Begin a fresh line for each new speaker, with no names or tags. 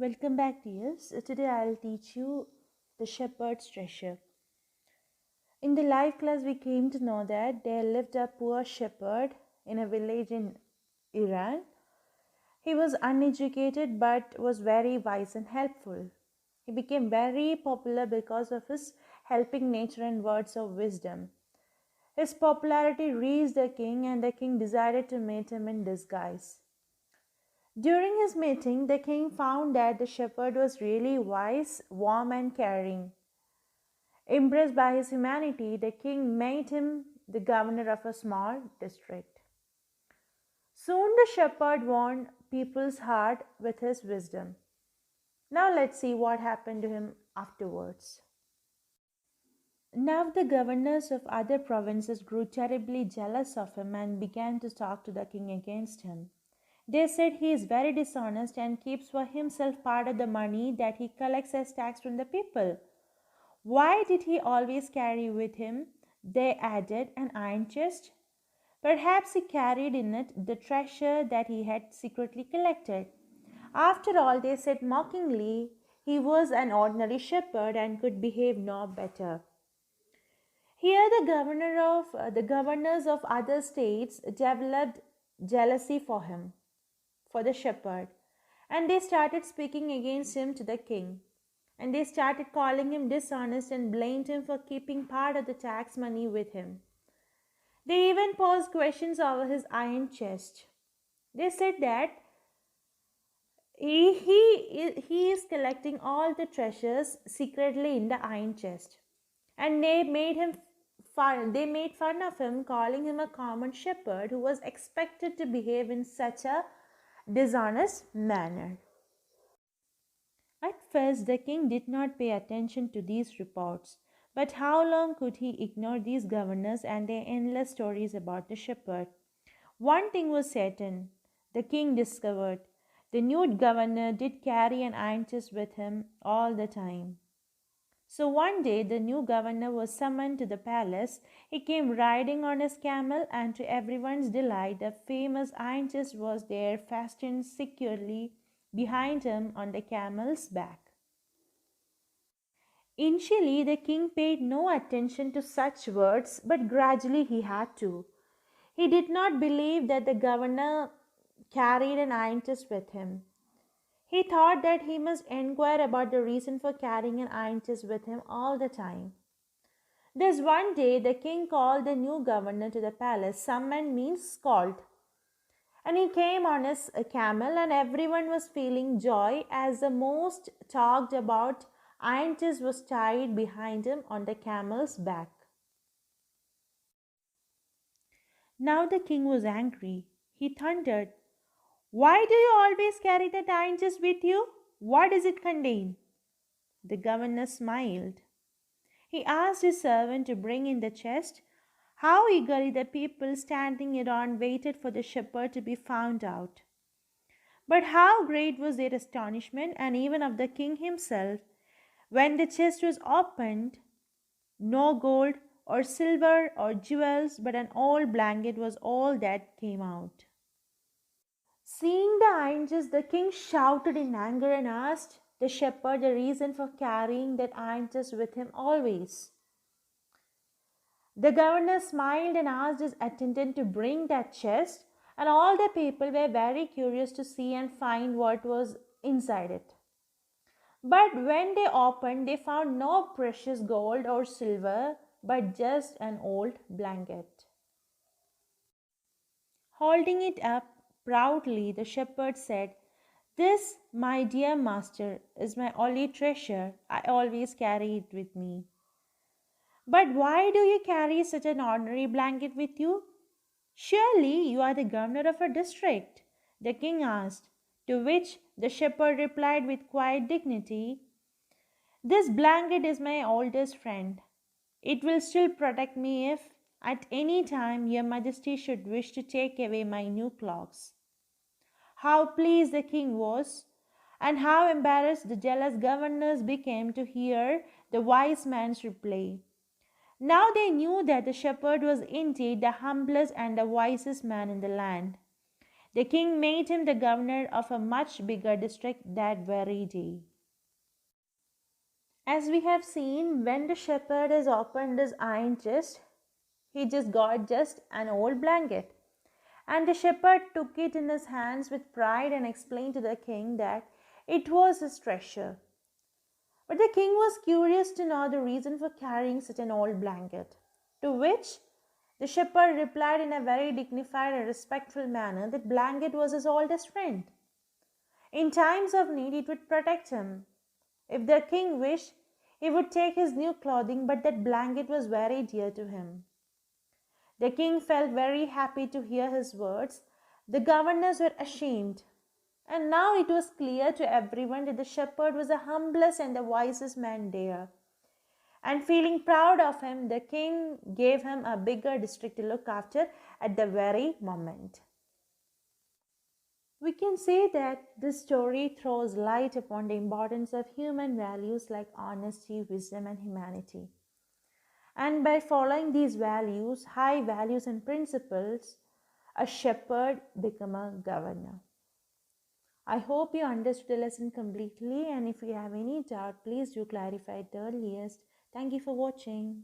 Welcome back, dears. Today I'll teach you the shepherd's treasure. In the life class, we came to know that there lived a poor shepherd in a village in Iran. He was uneducated but was very wise and helpful. He became very popular because of his helping nature and words of wisdom. His popularity reached the king, and the king decided to meet him in disguise. During his meeting, the king found that the shepherd was really wise, warm, and caring. Impressed by his humanity, the king made him the governor of a small district. Soon the shepherd won people's heart with his wisdom. Now let's see what happened to him afterwards. Now the governors of other provinces grew terribly jealous of him and began to talk to the king against him. They said he is very dishonest and keeps for himself part of the money that he collects as tax from the people. Why did he always carry with him, they added, an iron chest? Perhaps he carried in it the treasure that he had secretly collected. After all, they said mockingly, he was an ordinary shepherd and could behave no better. Here, the governors of other states developed jealousy for him, for the shepherd, and they started speaking against him to the king. And they started calling him dishonest and blamed him for keeping part of the tax money with him. They even posed questions over his iron chest. They said that he is collecting all the treasures secretly in the iron chest. And they made fun of him, calling him a common shepherd who was expected to behave in such a dishonest manner. At first, the king did not pay attention to these reports, but how long could he ignore these governors and their endless stories about the shepherd? One thing was certain, the king discovered. The new governor did carry an iron chest with him all the time. So one day the new governor was summoned to the palace. He came riding on his camel, and to everyone's delight, the famous iron chest was there fastened securely behind him on the camel's back. Initially, the king paid no attention to such words, but gradually he had to. He did not believe that the governor carried an iron chest with him. He thought that he must inquire about the reason for carrying an iron chest with him all the time. Thus one day the king called the new governor to the palace. Summoned means called. And he came on his camel, and everyone was feeling joy as the most talked about iron chest was tied behind him on the camel's back. Now the king was angry. He thundered, "Why do you always carry that iron chest with you? What does it contain?" The governor smiled. He asked his servant to bring in the chest. How eagerly the people standing around waited for the shepherd to be found out. But how great was their astonishment, and even of the king himself, when the chest was opened. No gold or silver or jewels, but an old blanket was all that came out. Seeing the iron chest, the king shouted in anger and asked the shepherd the reason for carrying that iron chest with him always. The governor smiled and asked his attendant to bring that chest, and all the people were very curious to see and find what was inside it. But when they opened, they found no precious gold or silver, but just an old blanket. Holding it up proudly, the shepherd said, "This, my dear master, is my only treasure. I always carry it with me." "But why do you carry such an ordinary blanket with you? Surely you are the governor of a district," the king asked, to which the shepherd replied with quiet dignity, "This blanket is my oldest friend. It will still protect me if, at any time, your majesty should wish to take away my new clothes." How pleased the king was, and how embarrassed the jealous governors became to hear the wise man's reply. Now they knew that the shepherd was indeed the humblest and the wisest man in the land. The king made him the governor of a much bigger district that very day. As we have seen, when the shepherd has opened his iron chest, he just got just an old blanket. And the shepherd took it in his hands with pride and explained to the king that it was his treasure. But the king was curious to know the reason for carrying such an old blanket. To which the shepherd replied in a very dignified and respectful manner that blanket was his oldest friend. In times of need, it would protect him. If the king wished, he would take his new clothing, but that blanket was very dear to him. The king felt very happy to hear his words. The governors were ashamed. And now it was clear to everyone that the shepherd was the humblest and the wisest man there. And feeling proud of him, the king gave him a bigger district to look after at the very moment. We can say that this story throws light upon the importance of human values like honesty, wisdom, and humanity. And by following these values, high values and principles, a shepherd become a governor. I hope you understood the lesson completely, and if you have any doubt, please do clarify it earliest. Thank you for watching.